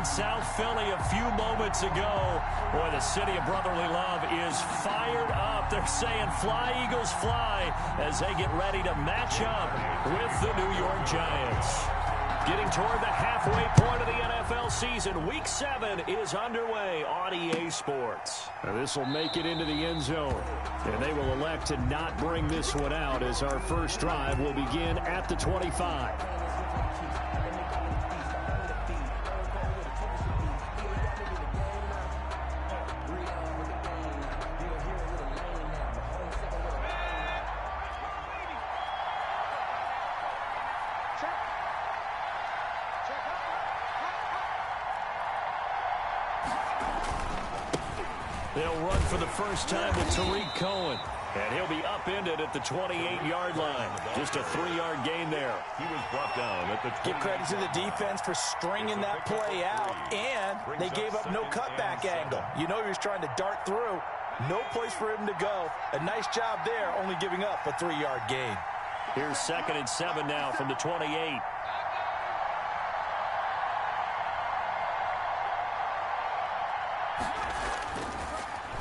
in South Philly a few moments ago. Boy, the city of brotherly love is fired up. They're saying fly, Eagles, fly, as they get ready to match up with the New York Giants. Getting toward the halfway point of the NFL season. Week 7 is underway on EA Sports. This will make it into the end zone. And they will elect to not bring this one out as our first drive will begin at the 25. They'll run for the first time with Tariq Cohen. And he'll be upended at the 28-yard line. Just a 3-yard gain there. He was brought down at the 20. Give credit to the defense for stringing that play out, and they gave up no cutback angle. You know he was trying to dart through. No place for him to go. A nice job there, only giving up a 3-yard gain. Here's 2nd and 7 now from the 28.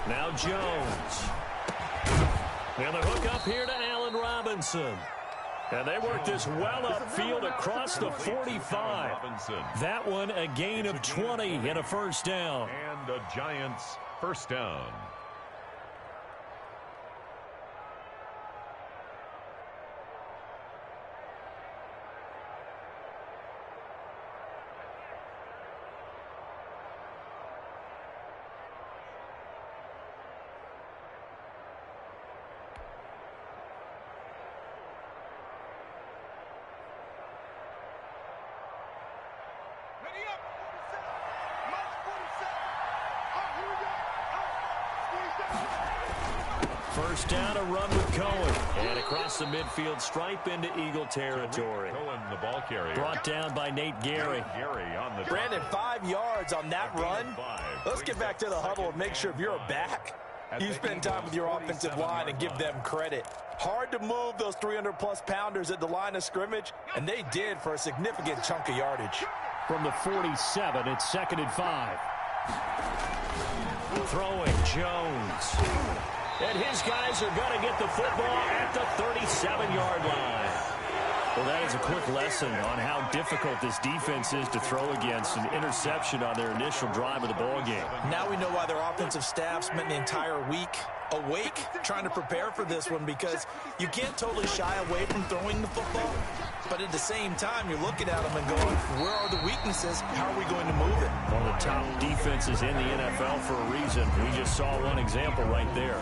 Now Jones. And the hook up here to Allen Robinson. And they work this well upfield across the 45. That one a gain of 20 and a first down. And the Giants first down. First down, a run with Cohen. And across the midfield stripe into Eagle territory. Cohen, the ball carrier. Brought down by Nate Gary. On the Brandon, 5 yards on that run. Let's get back to the huddle and make sure if you're a back, you spend time with your offensive line and give them credit. Hard to move those 300-plus pounders at the line of scrimmage, and they did for a significant chunk of yardage. From the 47, it's 2nd and 5. Throwing Jones. And his guys are going to get the football at the 37-yard line. Well, that is a quick lesson on how difficult this defense is to throw against. An interception on their initial drive of the ball game. Now we know why their offensive staff spent the entire week awake trying to prepare for this one, because you can't totally shy away from throwing the football. But at the same time, you're looking at them and going, where are the weaknesses? How are we going to move it? One of the top defenses in the NFL for a reason. We just saw one example right there.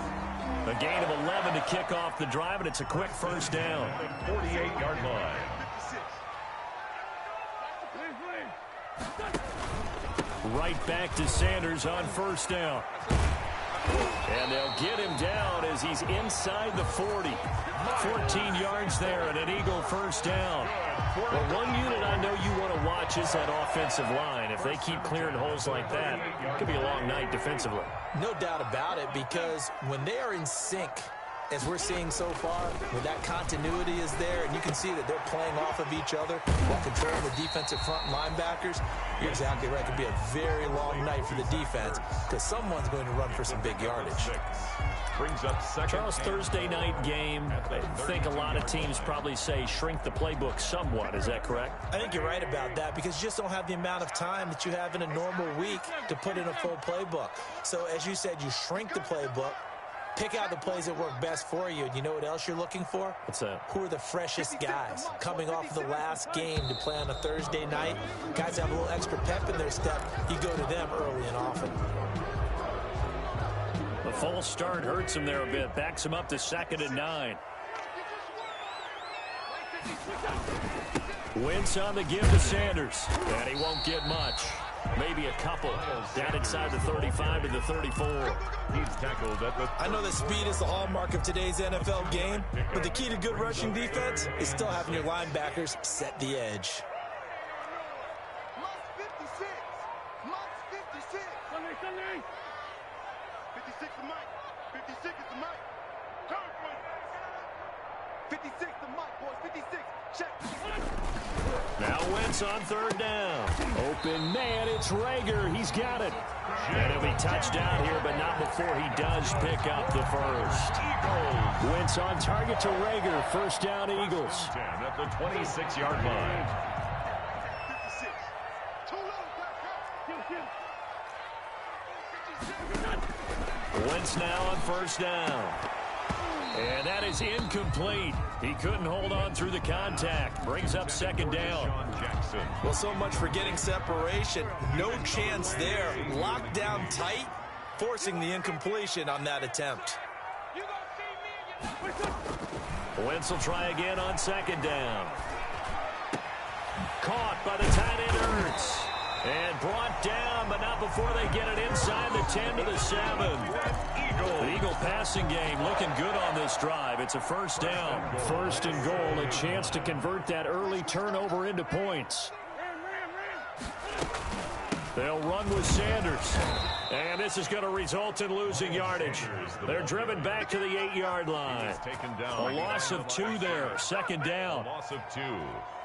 A gain of 11 to kick off the drive, and it's a quick first down. 48-yard line. Right back to Sanders on first down. And they'll get him down as he's inside the 40. 14 yards there and an Eagle first down. Well, one unit I know you want to watch is that offensive line. If they keep clearing holes like that, it could be a long night defensively. No doubt about it, because when they are in sync, as we're seeing so far, when that continuity is there, and you can see that they're playing off of each other while controlling the defensive front linebackers, you're exactly right. It could be a very long night for the defense, because someone's going to run for some big yardage. Brings up second. Charles, Thursday night game, I think a lot of teams probably say shrink the playbook somewhat. Is that correct? I think you're right about that, because you just don't have the amount of time that you have in a normal week to put in a full playbook. So as you said, you shrink the playbook, pick out the plays that work best for you. And you know what else you're looking for? What's that? Who are the freshest guys coming off of the last game to play on a Thursday night? Guys have a little extra pep in their step. You go to them early and often. The false start hurts him there a bit. Backs him up to 2nd and 9. Wentz on the give to Sanders. And he won't get much. Maybe a couple. Down inside the 35 to the 34. He's tackled at the... I know that speed is the hallmark of today's NFL game, but the key to good rushing defense is still having your linebackers set the edge. Now Wentz on third down. Open man, it's Reagor. He's got it. And it'll be touchdown here, but not before he does pick up the first. Wentz on target to Reagor. First down, Eagles. 10 at the 26-yard line. Wentz now on first down. And that is incomplete. He couldn't hold on through the contact. Brings up second down. Well, so much for getting separation. No chance there. Locked down tight, forcing the incompletion on that attempt. Wentz will try again on second down. Caught by the tight end Ertz. And brought down, but not before they get it inside the 10 to the 7. The Eagle passing game looking good on this drive. It's a first down. First and goal, a chance to convert that early turnover into points. They'll run with Sanders. And this is going to result in losing yardage. They're driven back to the 8-yard line. A loss of 2 there. Second down.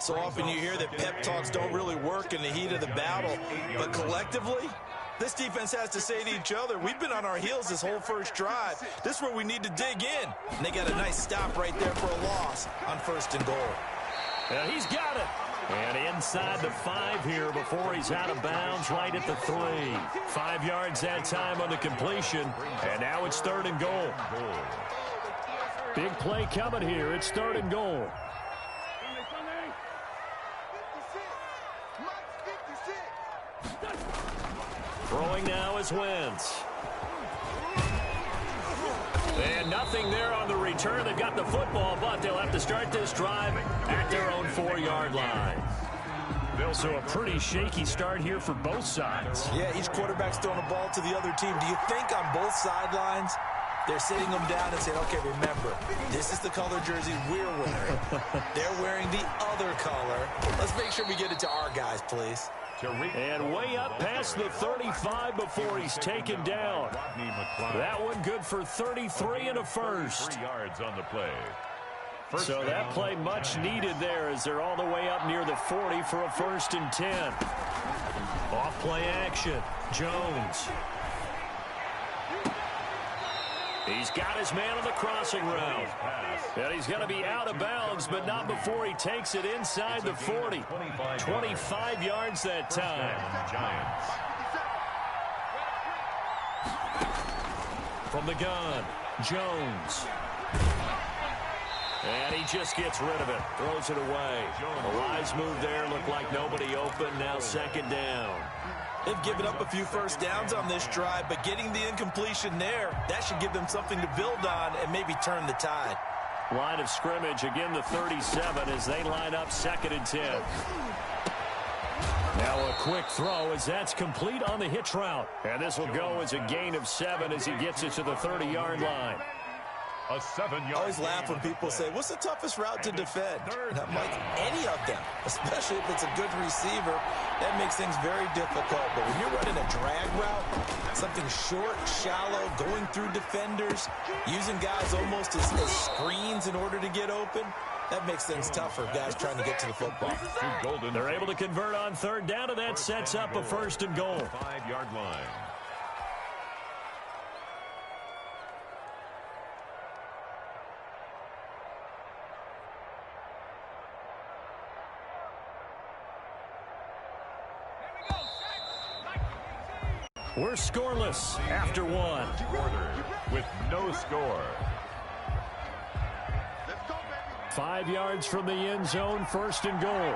So often you hear that pep talks don't really work in the heat of the battle. But collectively, this defense has to say to each other, we've been on our heels this whole first drive. This is where we need to dig in. And they got a nice stop right there for a loss on first and goal. And he's got it. And inside the 5 here before he's out of bounds right at the 3. 5 yards that time on the completion. And now it's third and goal. Big play coming here. It's third and goal. Throwing now is Wentz. And nothing there on the return. They've got the football, but they'll have to start this drive at their own 4-yard line. So a pretty shaky start here for both sides. Yeah, each quarterback's throwing the ball to the other team. Do you think on both sidelines they're sitting them down and saying, okay, remember, this is the color jersey we're wearing. They're wearing the other color. Let's make sure we get it to our guys, please. And way up past the 35 before he's taken down. That one good for 33 and a first. 3 yards on the play. So that play much needed there as they're all the way up near the 40 for a first and 10. Off play action. Jones. He's got his man on the crossing route. And he's going to be out of bounds, but not before he takes it inside the 40. 25 yards that time. From the gun, Jones. And he just gets rid of it. Throws it away. A wise move there. Looked like nobody open. Now second down. They've given up a few first downs on this drive, but getting the incompletion there, that should give them something to build on and maybe turn the tide. Line of scrimmage, again the 37 as they line up second and 10. Now a quick throw as that's complete on the hitch route. And this will go as a gain of 7 as he gets it to the 30-yard line. A 7-yard. I always laugh when people say, what's the toughest route to defend? And I'm like, any of them, especially if it's a good receiver, that makes things very difficult. But when you're running a drag route, something short, shallow, going through defenders, using guys almost as screens in order to get open, that makes things tough for guys trying to get to the football. They're able to convert on third down, and that sets up a first and goal. 5-yard line. We're scoreless after 1. Quarter with no score. 5 yards from the end zone, first and goal.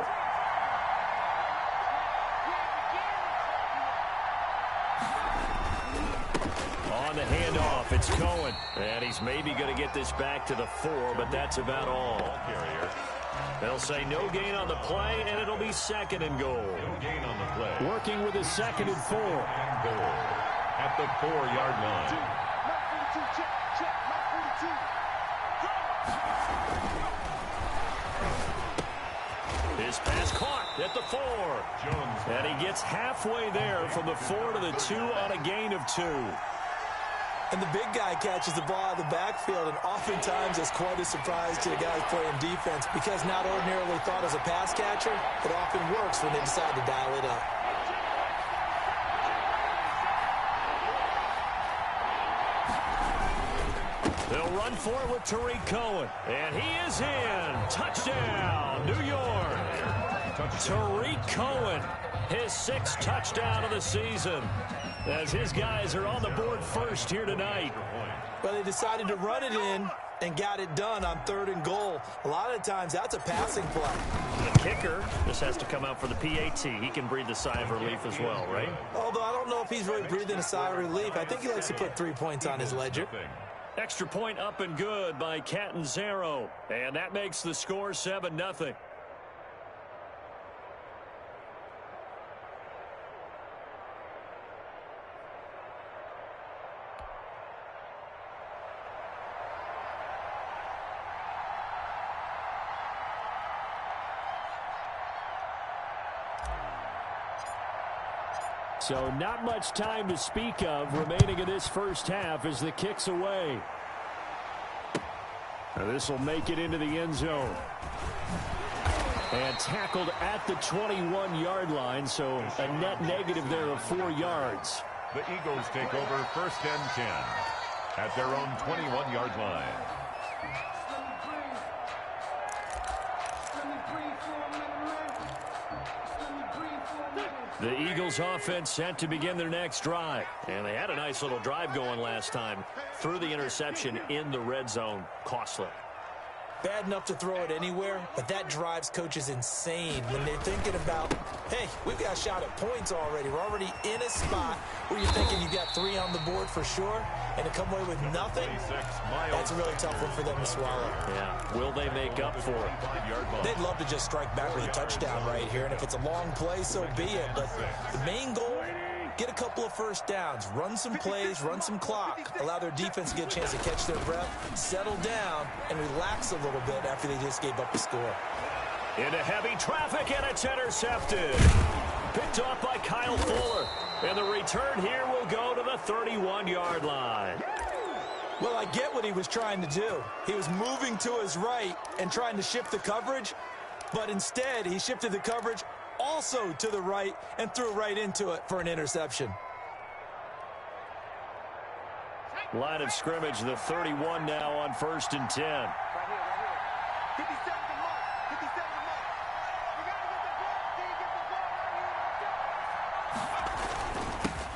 On the handoff, it's Cohen. And he's maybe going to get this back to the 4, but that's about all. They'll say no gain on the play, and it'll be second and goal. No gain on the play. Working with his second and 4. Goal at the 4-yard line. His pass caught at the 4. Jones. And he gets halfway there from the 4 to the 2 on a gain of 2. And the big guy catches the ball out of the backfield, and oftentimes it's quite a surprise to the guys playing defense because not ordinarily thought as a pass catcher, it often works when they decide to dial it up. They'll run for it with Tariq Cohen. And he is in. Touchdown, New York. Tariq Cohen, his 6th touchdown of the season, as his guys are on the board first here tonight. Well, they decided to run it in and got it done on 3rd and goal. A lot of times that's a passing play. The kicker just has to come out for the PAT. He can breathe a sigh of relief as well, right? Although I don't know if he's really breathing a sigh of relief. I think he likes to put 3 points on his ledger. Extra point up and good by Catanzaro. And that makes the score 7-0. So not much time to speak of remaining in this first half as the kick's away. This will make it into the end zone. And tackled at the 21-yard line, so a net negative there of 4 yards. The Eagles take over 1st and 10 at their own 21-yard line. The Eagles offense set to begin their next drive. And they had a nice little drive going last time. Threw the interception in the red zone. Costly. Bad enough to throw it anywhere, but that drives coaches insane when they're thinking about, hey, we've got a shot at points already. We're already in a spot where you're thinking you've got 3 on the board for sure, and to come away with nothing, that's a really tough one for them to swallow. Yeah, will they make up for it? They'd love to just strike back with a touchdown right here, and if it's a long play, so be it. But the main goal, get a couple of first downs, run some plays, run some clock, allow their defense to get a chance to catch their breath, settle down, and relax a little bit after they just gave up a score. Into heavy traffic, and it's intercepted. Picked off by Kyle Fuller. And the return here will go to the 31-yard line. Well, I get what he was trying to do. He was moving to his right and trying to shift the coverage, but instead he shifted the coverage also to the right and threw right into it for an interception. Line of scrimmage, the 31 now on 1st and 10.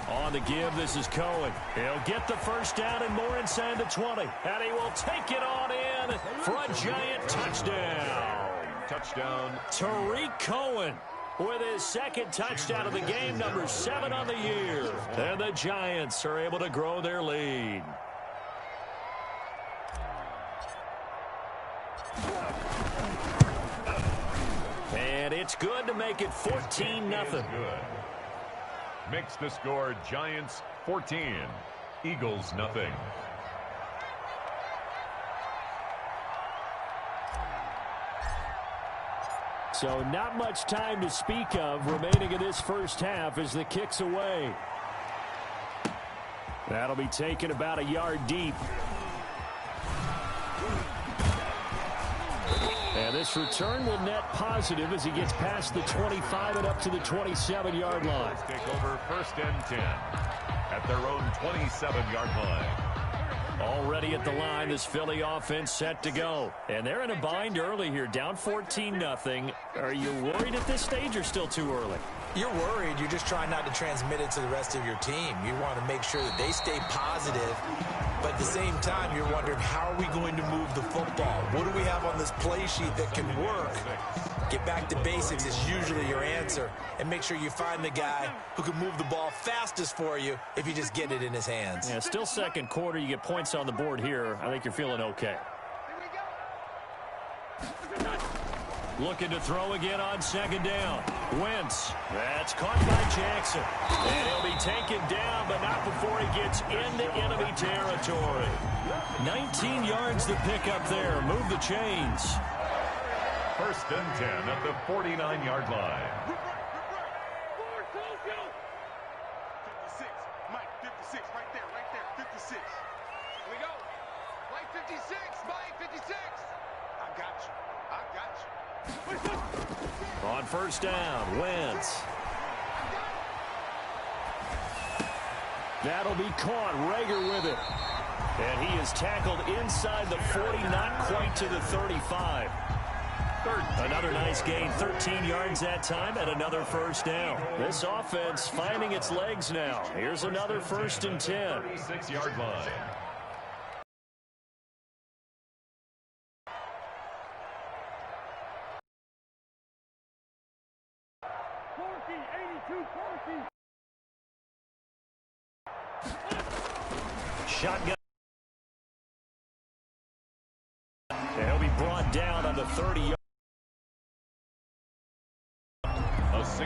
On the give, this is Cohen. He'll get the first down and more inside the 20. And he will take it on in for a giant touchdown. Touchdown. Tariq Cohen with his 2nd touchdown of the game, number 7 on the year. And the Giants are able to grow their lead. And it's good to make it 14-0. Makes the score Giants 14, Eagles nothing. So not much time to speak of remaining in this first half as the kick's away. That'll be taken about a yard deep. And this return will net positive as he gets past the 25 and up to the 27-yard line. Take over 1st and 10 at their own 27-yard line. Already at the line, this Philly offense set to go. And they're in a bind early here, down 14-0. Are you worried at this stage or still too early? You're worried. You're just trying not to transmit it to the rest of your team. You want to make sure that they stay positive. But at the same time, you're wondering, how are we going to move the football? What do we have on this play sheet that can work? Get back to basics is usually your answer. And make sure you find the guy who can move the ball fastest for you if you just get it in his hands. Yeah, still 2nd quarter. You get points on the board here. I think you're feeling okay. Looking to throw again on 2nd down. Wentz. That's caught by Jackson. And he'll be taken down, but not before he gets into enemy territory. 19 yards to pick up there. Move the chains. 1st and 10 at the 49-yard line. 56, Mike, 56, right there, 56. Here we go. Play 56. Play 56. I got you. I got you. On first down, Wentz. That'll be caught. Rager with it. And he is tackled inside the 40, not quite to the 35. Another nice gain, 13 yards that time, and another first down. This offense finding its legs now. Here's another 1st and 10. 36-yard line. Shotgun. And he'll be brought down on the 30-yard.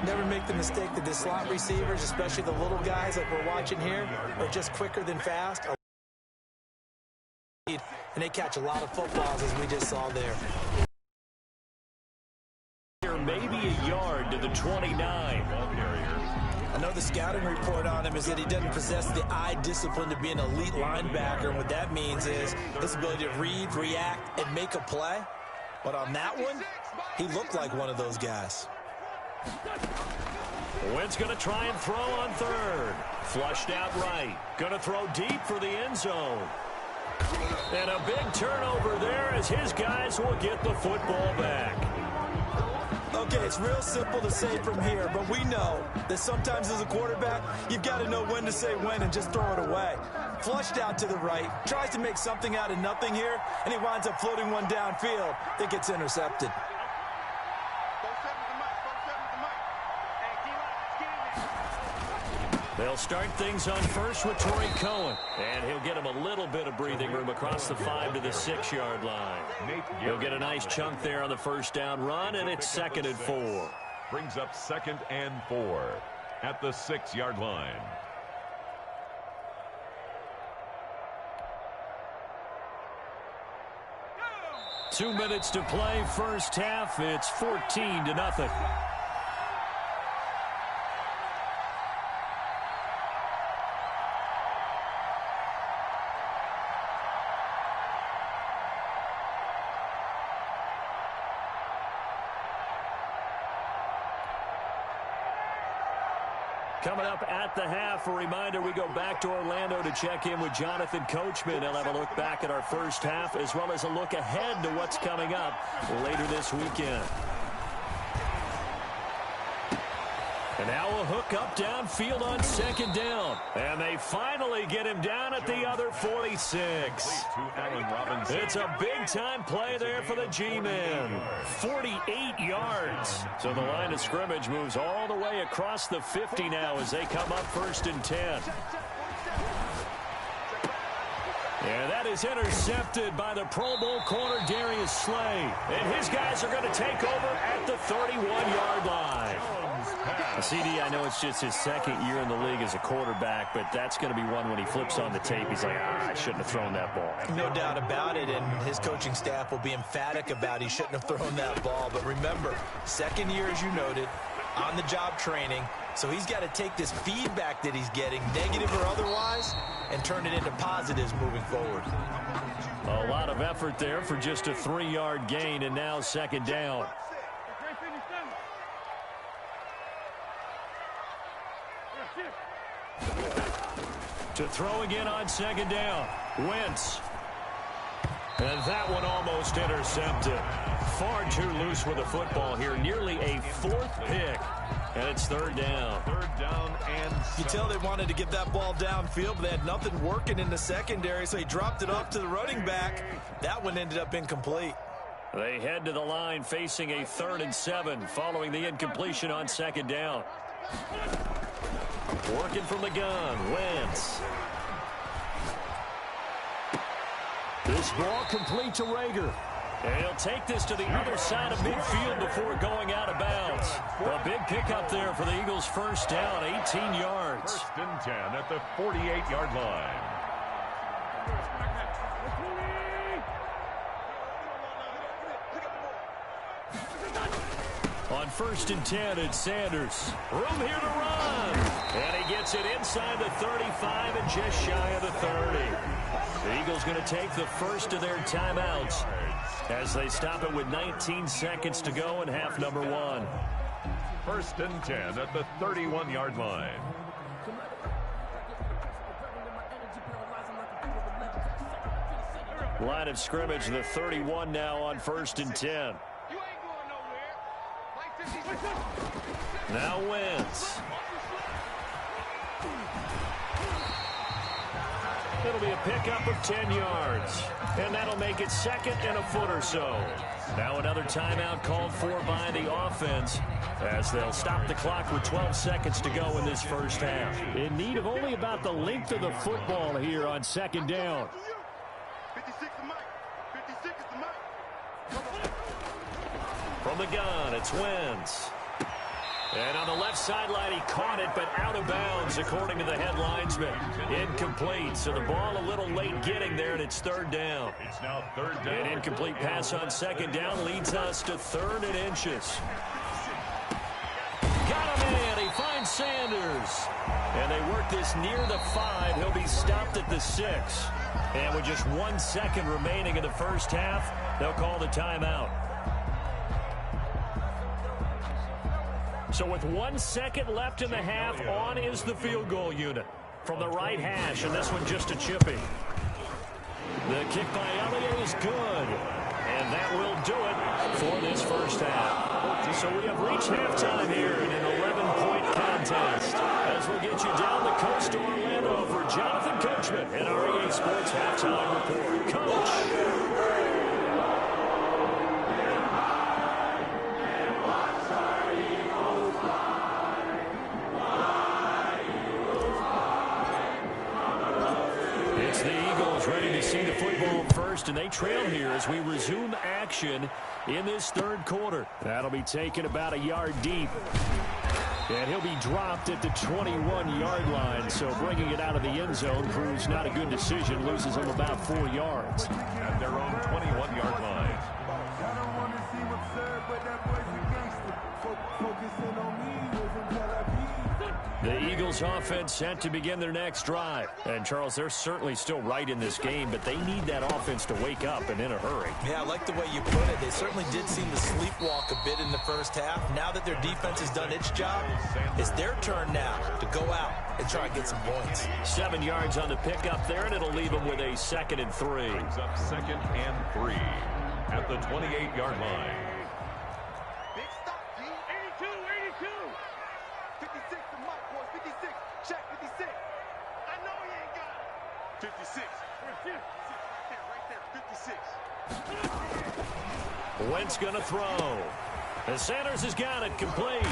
Never make the mistake that the slot receivers, especially the little guys like we're watching here, are just quicker than fast. And they catch a lot of footballs, as we just saw there. Maybe a yard to the 29. I know the scouting report on him is that he doesn't possess the eye discipline to be an elite linebacker. And what that means is his ability to read, react, and make a play. But on that one, he looked like one of those guys. Wentz going to try and throw on third. Flushed out right. Going to throw deep for the end zone. And a big turnover there as his guys will get the football back. Okay, it's real simple to say from here, but we know that sometimes as a quarterback, you've got to know when to say when and just throw it away. Flushed out to the right, tries to make something out of nothing here, and he winds up floating one downfield that gets intercepted. They'll start things on first with Torrey Cohen. And he'll get him a little bit of breathing room across the 5 to the 6-yard line. He'll get a nice chunk there on the first down run, and it's 2nd and 4. Brings up 2nd and 4 at the 6-yard line. Two minutes to play, first half. It's 14-0. Coming up at the half, a reminder, we go back to Orlando to check in with Jonathan Coachman. He'll have a look back at our first half as well as a look ahead to what's coming up later this weekend. And now a hook up downfield on 2nd down. And they finally get him down at the other 46. It's a big-time play there for the G-Men. 48 yards. So the line of scrimmage moves all the way across the 50 now as they come up 1st and 10. And that is intercepted by the Pro Bowl corner Darius Slay. And his guys are going to take over at the 31-yard line. CD, I know it's just his 2nd year in the league as a quarterback, but that's going to be one when he flips on the tape. He's like, I shouldn't have thrown that ball. No doubt about it, and his coaching staff will be emphatic about he shouldn't have thrown that ball. But remember, 2nd year, as you noted, on-the-job training. So he's got to take this feedback that he's getting, negative or otherwise, and turn it into positives moving forward. A lot of effort there for just a 3-yard gain, and now 2nd down. To throw again on 2nd down. Wentz. And that one almost intercepted. Far too loose with the football here. Nearly a 4th pick. And it's 3rd down. 3rd down and 7. You tell they wanted to get that ball downfield, but they had nothing working in the secondary, so he dropped it off to the running back. That one ended up incomplete. They head to the line facing a 3rd and 7 following the incompletion on 2nd down. Working from the gun, Wentz. This ball complete to Rager. And he'll take this to the other side of midfield before going out of bounds. A big pickup there for the Eagles' first down, 18 yards. 1st and 10 at the 48-yard line. On 1st and 10, it's Sanders. Room here to run. And he gets Gets it inside the 35 and just shy of the 30. The Eagles going to take the first of their timeouts as they stop it with 19 seconds to go in half number 1. 1st and 10 at the 31-yard line. Line of scrimmage, the 31 now on 1st and 10. You ain't going nowhere. Like 56. Now Wentz. It'll be a pickup of 10 yards. And that'll make it 2nd and a foot or so. Now another timeout called for by the offense as they'll stop the clock with 12 seconds to go in this first half. In need of only about the length of the football here on 2nd down. 56 is Mike. 56 is Mike. From the gun, it's Wentz. And on the left sideline, he caught it, but out of bounds, according to the head linesman. Incomplete, so the ball a little late getting there, and it's 3rd down. It's now 3rd down. An incomplete pass on 2nd down leads us to 3rd and inches. Got him in. He finds Sanders. And they work this near the 5. He'll be stopped at the 6. And with just 1 second remaining in the first half, they'll call the timeout. So with 1 second left in the half, on is the field goal unit from the right hash, and this one just a chippy. The kick by Elliott is good, and that will do it for this first half. So we have reached halftime here in an 11-point contest as we'll get you down the coast to Orlando for Jonathan Coachman and our EA Sports Halftime Report. Coach. It's the Eagles ready to see the football first, and they trail here as we resume action in this 3rd quarter. That'll be taken about a yard deep. And he'll be dropped at the 21-yard line, so bringing it out of the end zone proves not a good decision, loses him about 4 yards. At their own 21-yard line. I don't want to see what's said, but that boy's a gangster. Focusing on me, was in Tel Aviv. The Eagles offense set to begin their next drive. And, Charles, they're certainly still right in this game, but they need that offense to wake up and in a hurry. Yeah, I like the way you put it. They certainly did seem to sleepwalk a bit in the first half. Now that their defense has done its job, it's their turn now to go out and try and get some points. 7 yards on the pickup there, and it'll leave them with a 2nd and 3. Brings up 2nd and 3 at the 28-yard line. Big stop, G. 82, 82. 56 to Mike, boys. 56. Check 56. I know he ain't got it. 56. Right there. 56. Wentz going to throw. And Sanders has got it complete.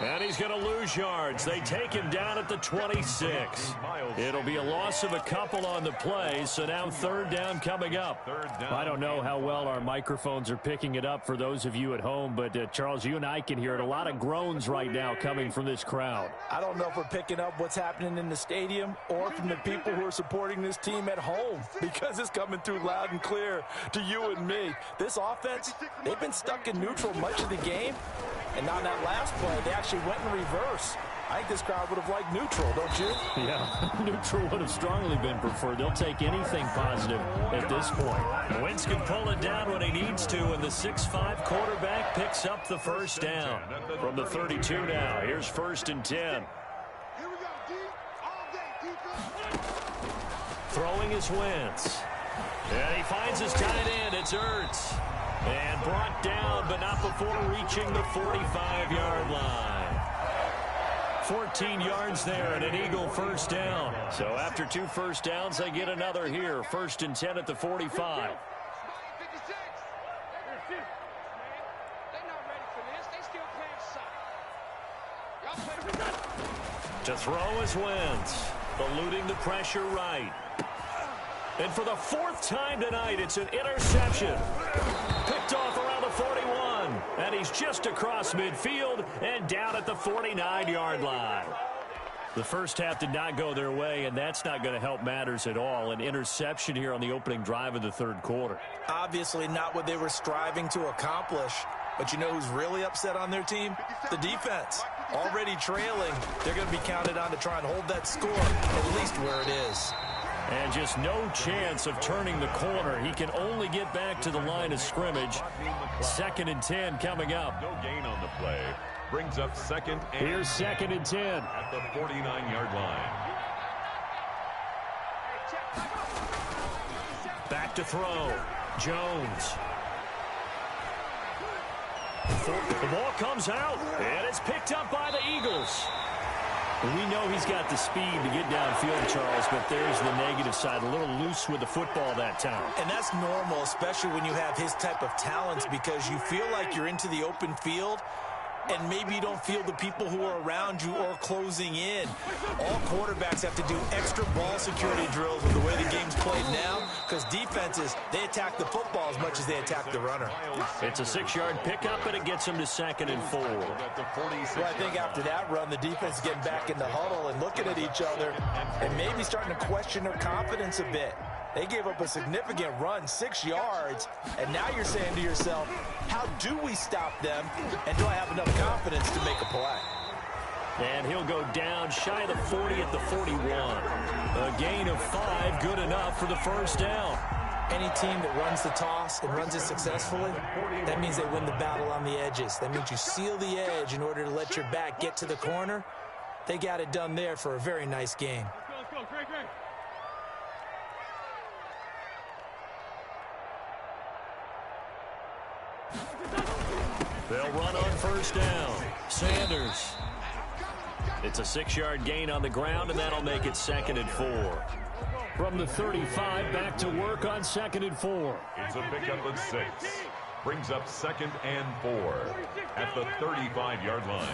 And he's going to lose yards. They take him down at the 26. It'll be a loss of a couple on the play, so now 3rd down coming up. 3rd down. I don't know how well our microphones are picking it up for those of you at home, but Charles, you and I can hear it. A lot of groans right now coming from this crowd. I don't know if we're picking up what's happening in the stadium or from the people who are supporting this team at home, because it's coming through loud and clear to you and me. This offense, they've been stuck in neutral much of the game, and on that last play, they actually went in reverse. I think this crowd would have liked neutral, don't you? Yeah, neutral would have strongly been preferred. They'll take anything positive at this point. Wentz can pull it down when he needs to, and the 6'5" quarterback picks up the first down. From the 32 now, here's 1st and 10. Here we go, D. All day, defense. Throwing is Wentz. And he finds his tight end. It's Ertz. And brought down, but not before reaching the 45-yard line. 14 yards there and an Eagle first down. So after 2 first downs, they get another here. 1st and 10 at the 45. To throw is Wentz. Eluding the pressure right. And for the 4th time tonight, it's an interception. Picked off around the 41. And he's just across midfield and down at the 49-yard line. The first half did not go their way, and that's not going to help matters at all. An interception here on the opening drive of the 3rd quarter. Obviously not what they were striving to accomplish. But you know who's really upset on their team? The defense. already trailing. They're going to be counted on to try and hold that score at least where it is. And just no chance of turning the corner. He can only get back to the line of scrimmage. 2nd and 10 coming up. No gain on the play. Brings up 2nd and... Here's 2nd and 10. At the 49-yard line. Back to throw. Jones. The ball comes out, and it's picked up by the Eagles. We know he's got the speed to get downfield, Charles, but there's the negative side. A little loose with the football that time. And that's normal, especially when you have his type of talents, because you feel like you're into the open field, and maybe you don't feel the people who are around you or closing in. All quarterbacks have to do extra ball security drills with the way the game's played now, because defenses, they attack the football as much as they attack the runner. It's a 6-yard pickup, and it gets him to 2nd and 4. Well, I think after that run, the defense is getting back in the huddle and looking at each other and maybe starting to question their confidence a bit. They gave up a significant run, 6 yards, and now you're saying to yourself, how do we stop them, and do I have enough confidence to make a play? And he'll go down shy of the 40 at the 41. A gain of 5, good enough for the first down. Any team that runs the toss and runs it successfully, that means they win the battle on the edges. That means you seal the edge in order to let your back get to the corner. They got it done there for a very nice game. Let's go, Greg. They'll run on first down. Sanders. It's a 6-yard gain on the ground, and that'll make it 2nd and 4. From the 35, back to work on 2nd and 4. It's a pickup of 6. Brings up 2nd and 4 at the 35-yard line.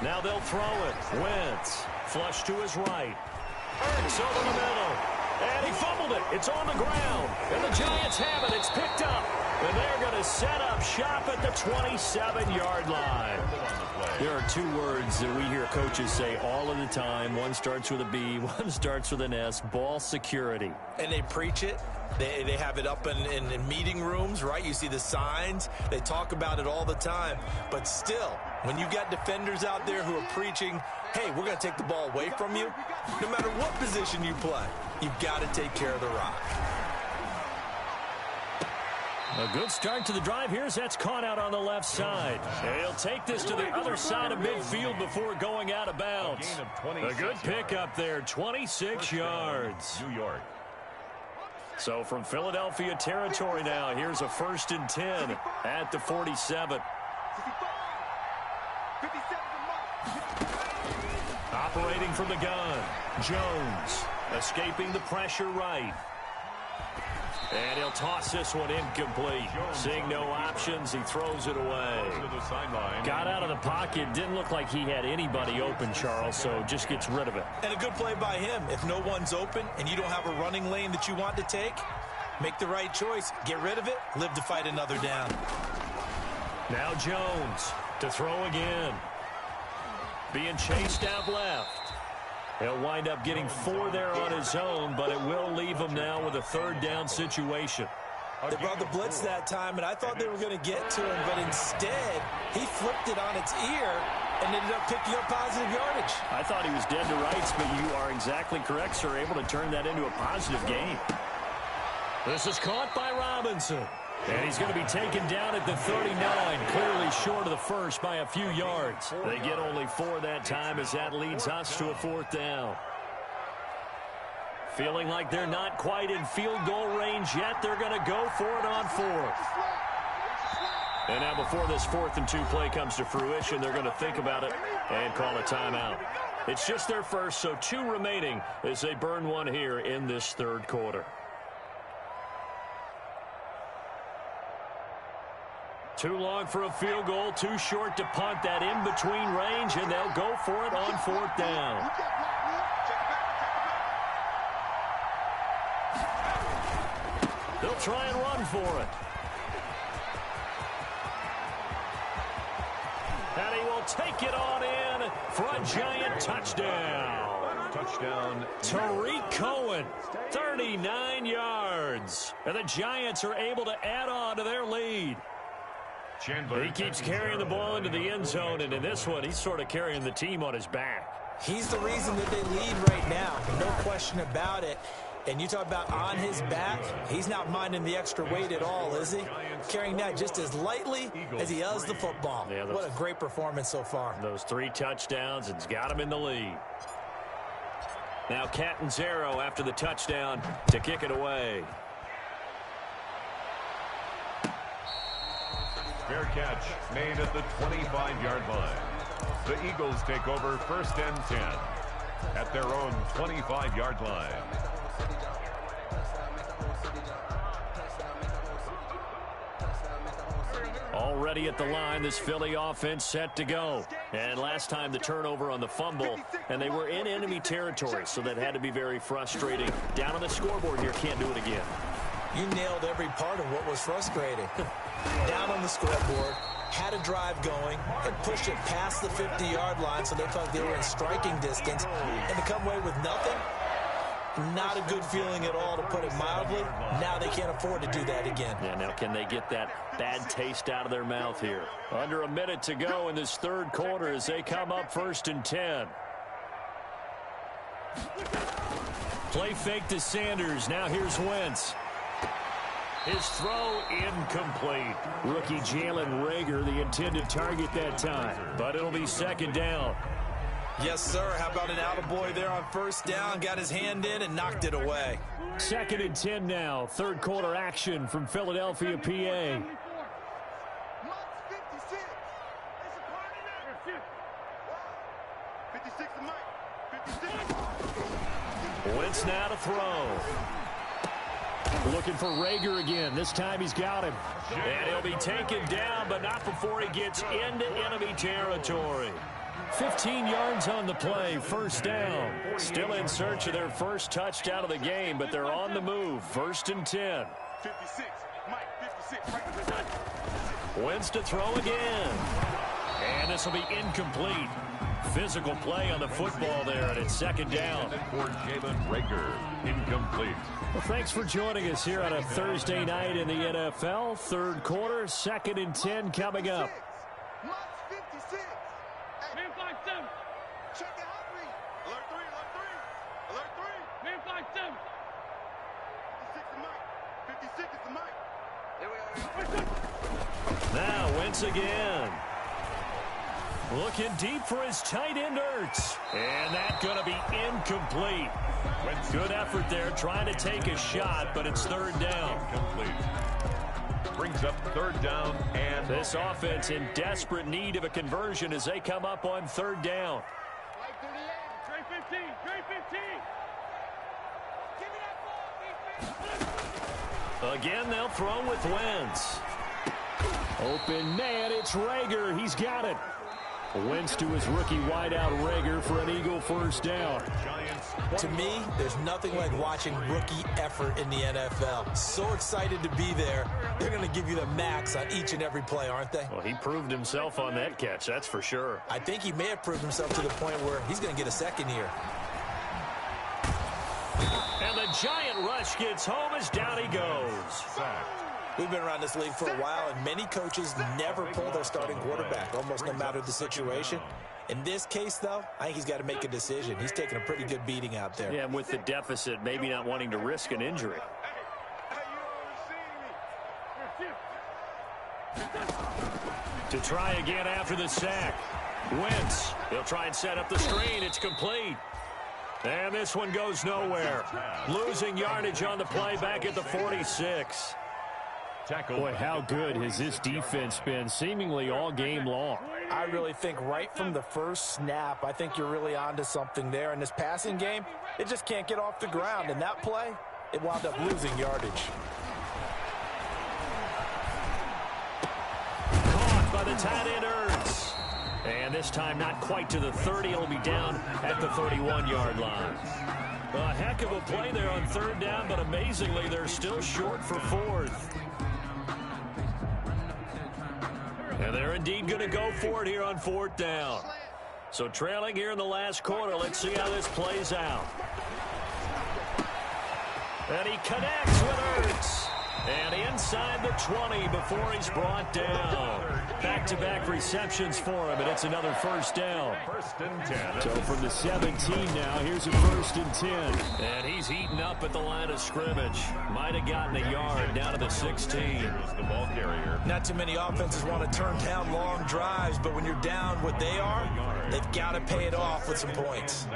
Now they'll throw it. Wentz. Flush to his right. Ertz over the middle. And he fumbled it. It's on the ground. And the Giants have it. It's picked up. And they're going to set up shop at the 27-yard line. There are 2 words that we hear coaches say all of the time. One starts with a B, one starts with an S. Ball security. And they preach it. They have it up in meeting rooms, right? You see the signs. They talk about it all the time. But still, when you got defenders out there who are preaching, hey, we're going to take the ball away from you, no matter what position you play, you've got to take care of the rock. A good start to the drive. That's caught out on the left side. He'll take this to the other side of midfield before going out of bounds. A good pickup there, 26 yards. New York. So from Philadelphia territory now, here's a 1st and 10 at the 47. Operating from the gun, Jones escaping the pressure right. And he'll toss this one incomplete. Seeing no options, he throws it away. Got out of the pocket. Didn't look like he had anybody open, Charles, so just gets rid of it. And a good play by him. If no one's open and you don't have a running lane that you want to take, make the right choice. Get rid of it. Live to fight another down. Now Jones to throw again. Being chased out left. He'll wind up getting 4 there on his own, but it will leave him now with a 3rd down situation. They brought the blitz that time, and I thought they were going to get to him, but instead, he flipped it on its ear and ended up picking up positive yardage. I thought he was dead to rights, but you are exactly correct, sir, able to turn that into a positive gain. This is caught by Robinson. And he's going to be taken down at the 39, clearly short of the first by a few yards. They get only 4 that time as that leads us to a 4th down. Feeling like they're not quite in field goal range yet, they're going to go for it on 4th. And now before this 4th and 2 play comes to fruition, they're going to think about it and call a timeout. It's just their first, so 2 remaining as they burn one here in this 3rd quarter. Too long for a field goal, too short to punt. That in-between range, and they'll go for it on 4th down. They'll try and run for it. And he will take it on in for a Giant touchdown. Touchdown. Tariq Cohen, 39 yards. And the Giants are able to add on to their lead. Chandler. He keeps carrying the ball into the end zone, and in this one, he's sort of carrying the team on his back. He's the reason that they lead right now, no question about it. And you talk about on his back, he's not minding the extra weight at all, is he? Carrying that just as lightly as he does the football. Yeah, what a great performance so far. Those 3 touchdowns, it's got him in the lead. Now Catanzaro after the touchdown to kick it away. Fair catch made at the 25-yard line. The Eagles take over 1st and 10 at their own 25-yard line. Already at the line, this Philly offense set to go. And last time the turnover on the fumble, and they were in enemy territory, so that had to be very frustrating. Down on the scoreboard here, can't do it again. You nailed every part of what was frustrating. Down on the scoreboard, had a drive going, and pushed it past the 50-yard line, so they thought they were in striking distance, and to come away with nothing, not a good feeling at all, to put it mildly. Now they can't afford to do that again. Yeah, now can they get that bad taste out of their mouth here? Under a minute to go in this 3rd quarter as they come up 1st and 10. Play fake to Sanders. Now here's Wentz. His throw incomplete. Rookie Jalen Reagor, the intended target that time. But it'll be 2nd down. Yes, sir. How about an attaboy there on 1st down? Got his hand in and knocked it away. 2nd and 10 now. 3rd quarter action from Philadelphia, PA. 56. to Mike. 56. Wentz now to throw. Looking for Reagor again. This time he's got him. And he'll be taken down, but not before he gets into enemy territory. 15 yards on the play, 1st down. Still in search of their first touchdown of the game, but they're on the move. 1st and 10. 56. Mike, 56. Wentz to throw again. And this will be incomplete. Physical play on the football there, and it's 2nd down. For Jalen Reagor, incomplete. Well, thanks for joining us here on a Thursday night in the NFL. 3rd quarter, 2nd and 10 coming up. Mike, 56. Man 5-7. Check it out, 3. Alert 3, alert 3. Alert 3. Man 5-7. 56 to Mike. 56 is to Mike. Here we are. Now Wentz again. Looking deep for his tight end, Ertz. And that's going to be incomplete. Good effort there, trying to take a shot, but it's 3rd down. Incomplete. Brings up 3rd down, and This offense in desperate need of a conversion as they come up on 3rd down. Trey 15. Trey 15. Give me that ball, defense. Again, they'll throw with Wentz. Open man, it's Reagor. He's got it. Wentz to his rookie wideout Reagor for an Eagle 1st down. To me, there's nothing like watching rookie effort in the NFL. So excited to be there. They're going to give you the max on each and every play, aren't they? Well, he proved himself on that catch, that's for sure. I think he may have proved himself to the point where he's going to get a 2nd here. And the giant rush gets home as down he goes. sacked. We've been around this league for a while, and many coaches never pull their starting quarterback, almost no matter the situation. In this case, though, I think he's got to make a decision. He's taking a pretty good beating out there. Yeah, and with the deficit, maybe not wanting to risk an injury. To try again after the sack. Wentz, he'll try and set up the screen. It's complete. And this one goes nowhere. Losing yardage on the play back at the 46. Boy, how good has this defense been seemingly all game long? I really think right from the first snap, I think you're really onto something there. In this passing game, it just can't get off the ground. And that play, it wound up losing yardage. Caught by the tight end Ertz. And this time not quite to the 30. It'll be down at the 31-yard line. A heck of a play there on 3rd down, but amazingly, they're still short for 4th. And they're indeed going to go for it here on 4th down. So trailing here in the last quarter. Let's see how this plays out. And he connects with Ertz. And inside the 20 before he's brought down. Back-to-back receptions for him, and it's another first down. First and 10. So from the 17 now, here's a 1st and 10. And he's heating up at the line of scrimmage. Might have gotten a yard down to the 16. Here's the ball carrier. Not too many offenses want to turn down long drives, but when you're down what they are, they've got to pay it off with some points.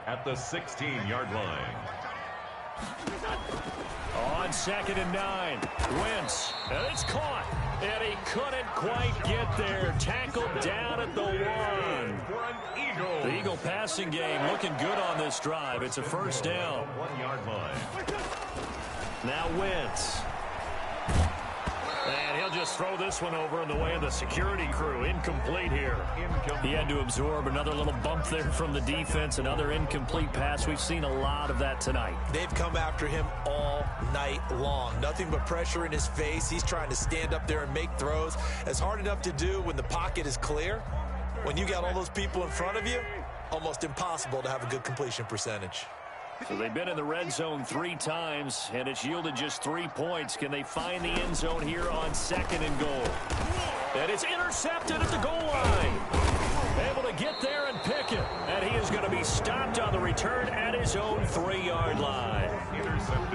At the 16-yard line. On 2nd and 9, Wentz, and it's caught, and he couldn't quite get there. Tackled down at the 1. The Eagle passing game looking good on this drive. It's a first down. 1-yard line. Now Wentz. And he'll just throw this one over in the way of the security crew. Incomplete here. He had to absorb another little bump there from the defense. Another incomplete pass. We've seen a lot of that tonight. They've come after him all night long. Nothing but pressure in his face. He's trying to stand up there and make throws. It's hard enough to do when the pocket is clear. When you got all those people in front of you, almost impossible to have a good completion percentage. So they've been in the red zone 3 times, and it's yielded just 3 points. Can they find the end zone here on 2nd and goal? And it's intercepted at the goal line. Able to get there and pick it. And he is going to be stopped on the return at his own 3-yard line.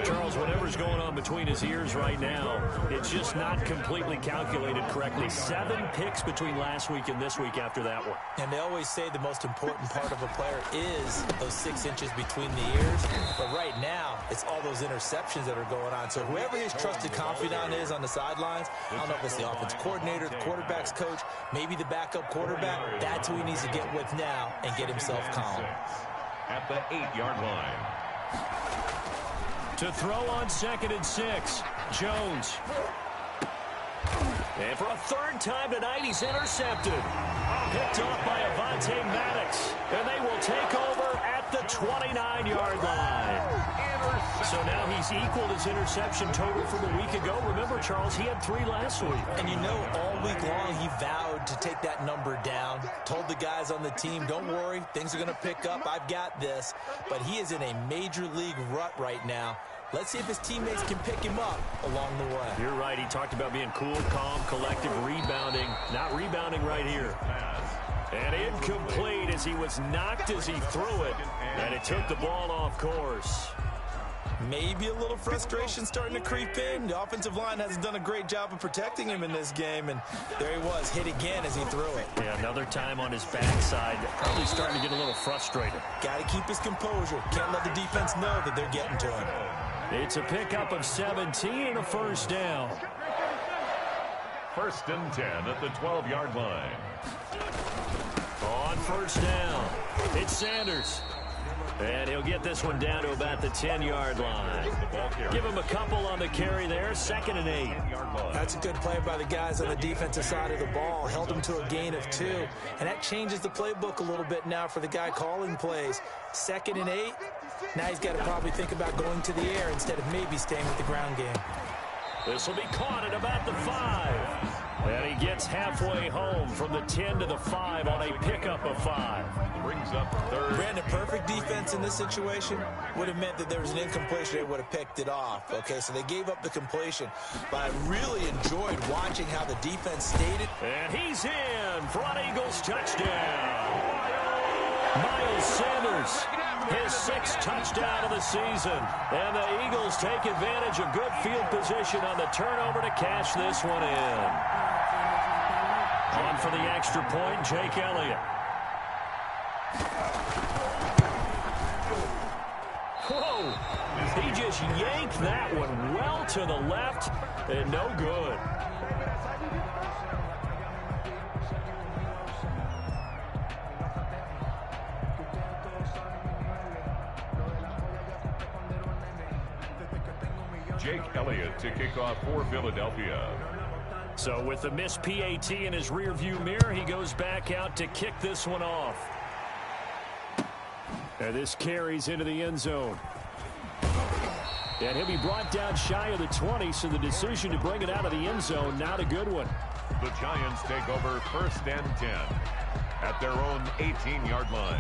Charles, whatever's going on between his ears right now, it's just not completely calculated correctly. 7 picks between last week and this week after that one. And they always say the most important part of a player is those 6 inches between the ears. But right now, it's all those interceptions that are going on. So whoever his trusted confidant is on the sidelines, I don't know if it's the offense coordinator, the quarterback's coach, maybe the backup quarterback, that's who he needs to get with now and get himself calm. At the 8-yard line. To throw on 2nd and 6, Jones. And for a 3rd time tonight, he's intercepted. Picked off by Avonte Maddox. And they will take over at the 29-yard line. So now he's equaled his interception total from a week ago. Remember, Charles, he had 3 last week. And you know, all week long he vowed to take that number down. Told the guys on the team, don't worry, things are going to pick up. I've got this. But he is in a major league rut right now. Let's see if his teammates can pick him up along the way. You're right. He talked about being cool, calm, collective, rebounding. Not rebounding right here. And incomplete as he was knocked as he threw it. And it took the ball off course. Maybe a little frustration starting to creep in. The offensive line hasn't done a great job of protecting him in this game. And there he was, hit again as he threw it. Yeah, another time on his backside. Probably starting to get a little frustrated. Got to keep his composure. Can't let the defense know that they're getting to him. It's a pickup of 17 and a first down. 1st and 10 at the 12-yard line. On first down, it's Sanders. And he'll get this one down to about the 10-yard line. Give him a couple on the carry there. 2nd and 8. That's a good play by the guys on the defensive side of the ball. Held him to a gain of 2. And that changes the playbook a little bit now for the guy calling plays. 2nd and 8. Now he's got to probably think about going to the air instead of maybe staying with the ground game. This will be caught at about the 5. And he gets halfway home from the 10 to the 5 on a pickup of 5. Brings up 3rd. Brandon, perfect defense in this situation would have meant that there was an incompletion. They would have picked it off. Okay, so they gave up the completion. But I really enjoyed watching how the defense stayed it. And he's in for an Eagles touchdown. Miles Sanders, his 6th touchdown of the season. And the Eagles take advantage of good field position on the turnover to cash this one in. On for the extra point, Jake Elliott. Whoa! He just yanked that one well to the left and no good. Jake Elliott to kick off for Philadelphia. So with the missed PAT in his rearview mirror, he goes back out to kick this one off. And this carries into the end zone. And he'll be brought down shy of the 20, so the decision to bring it out of the end zone, not a good one. The Giants take over 1st and 10 at their own 18-yard line.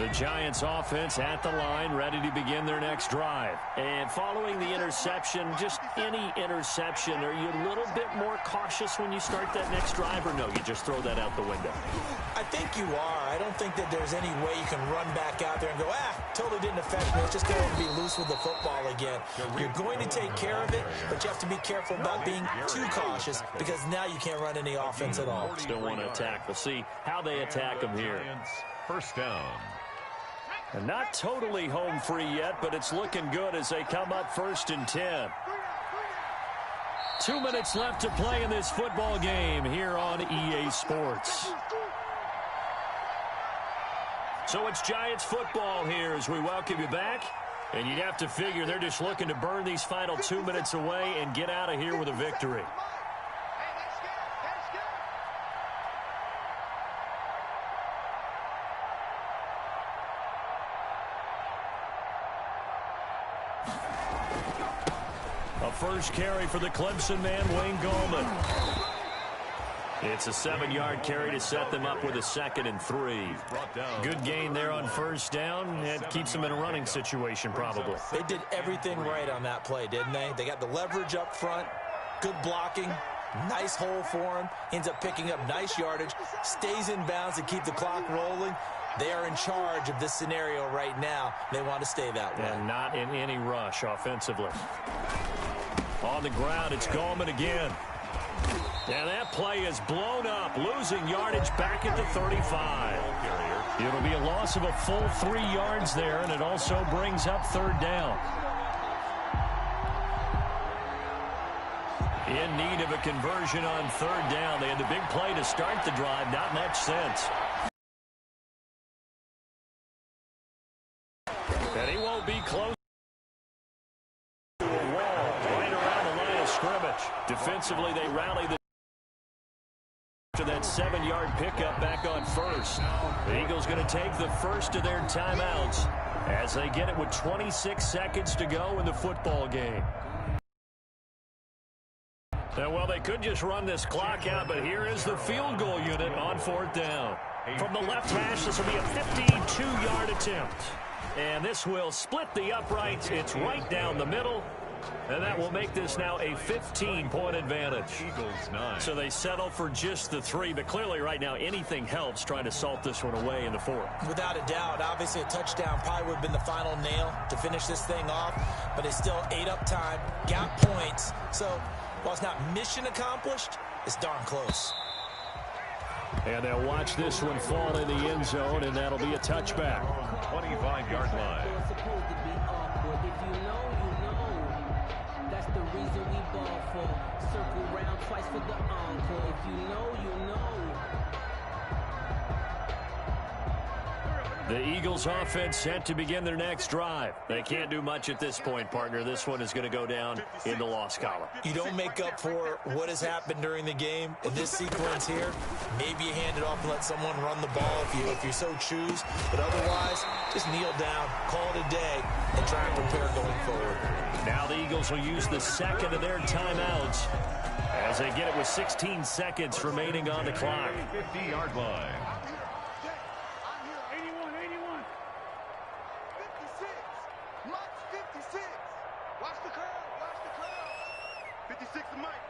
The Giants offense at the line, ready to begin their next drive. And following the interception, just any interception, are you a little bit more cautious when you start that next drive, or no, you just throw that out the window? I think you are. I don't think that there's any way you can run back out there and go, totally didn't affect me. Let's just go and be loose with the football again. You're going to take care of it, but you have to be careful about being too cautious because now you can't run any offense at all. Still want to attack. We'll see how they attack them here. First down. And not totally home free yet, but it's looking good as they come up 1st and 10. 2 minutes left to play in this football game here on EA Sports. So it's Giants football here as we welcome you back. And you'd have to figure they're just looking to burn these final 2 minutes away and get out of here with a victory. A first carry for the Clemson man, Wayne Gallman. It's a 7-yard carry to set them up with a 2nd and 3. Good gain there on first down. It keeps them in a running situation probably. They did everything right on that play, didn't they? They got the leverage up front, good blocking, nice hole for him, ends up picking up nice yardage, stays in bounds to keep the clock rolling. They are in charge of this scenario right now. They want to stay that way. And not in any rush offensively. On the ground, it's Gallman again. And that play is blown up, losing yardage back at the 35. It'll be a loss of a full 3 yards there, and it also brings up 3rd down. In need of a conversion on 3rd down. They had the big play to start the drive, not much sense. And he won't be close to a wall right around the line of scrimmage. Defensively, they rally to that 7-yard pickup back on 1st. The Eagles going to take the first of their timeouts as they get it with 26 seconds to go in the football game. Now, well, they could just run this clock out, but here is the field goal unit on 4th down. From the left hash, this will be a 52-yard attempt. And this will split the uprights. It's right down the middle. And that will make this now a 15-point advantage. Eagles 9. So they settle for just the 3, but clearly right now anything helps trying to salt this one away in the 4th. Without a doubt, obviously a touchdown probably would have been the final nail to finish this thing off, but they still ate up time, got points. So while it's not mission accomplished, it's darn close. And they'll watch this one fall in the end zone, and that'll be a touchback. 25-yard line. The reason we ball for circle round twice for the encore. If you know, you know. The Eagles offense set to begin their next drive. They can't do much at this point, partner. This one is going to go down in the loss column. You don't make up for what has happened during the game in this sequence here. Maybe you hand it off and let someone run the ball if you so choose. But otherwise, just kneel down, call it a day, and try and prepare going forward. Now the Eagles will use the 2nd of their timeouts as they get it with 16 seconds remaining on the clock. 50-yard line. 56. Mike 56. Watch the crowd. Watch the crowd. 56 to Mike.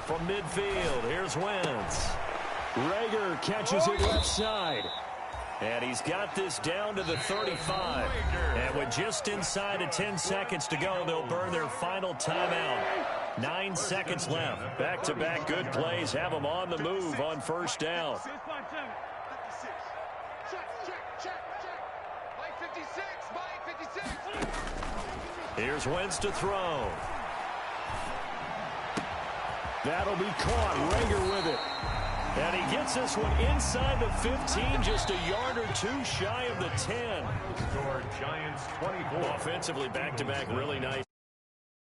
From midfield, here's Wentz. Rager catches it left side. And he's got this down to the 35. And with just inside of 10 seconds to go, they'll burn their final timeout. 9 seconds left. Back-to-back good plays have them on the move on 1st down. 56. Check. Mike 56. Mike 56. Here's Wentz to throw. That'll be caught. Rager with it. And he gets this one inside the 15, just a yard or 2 shy of the 10. Score Giants 24. Offensively, back-to-back, really nice.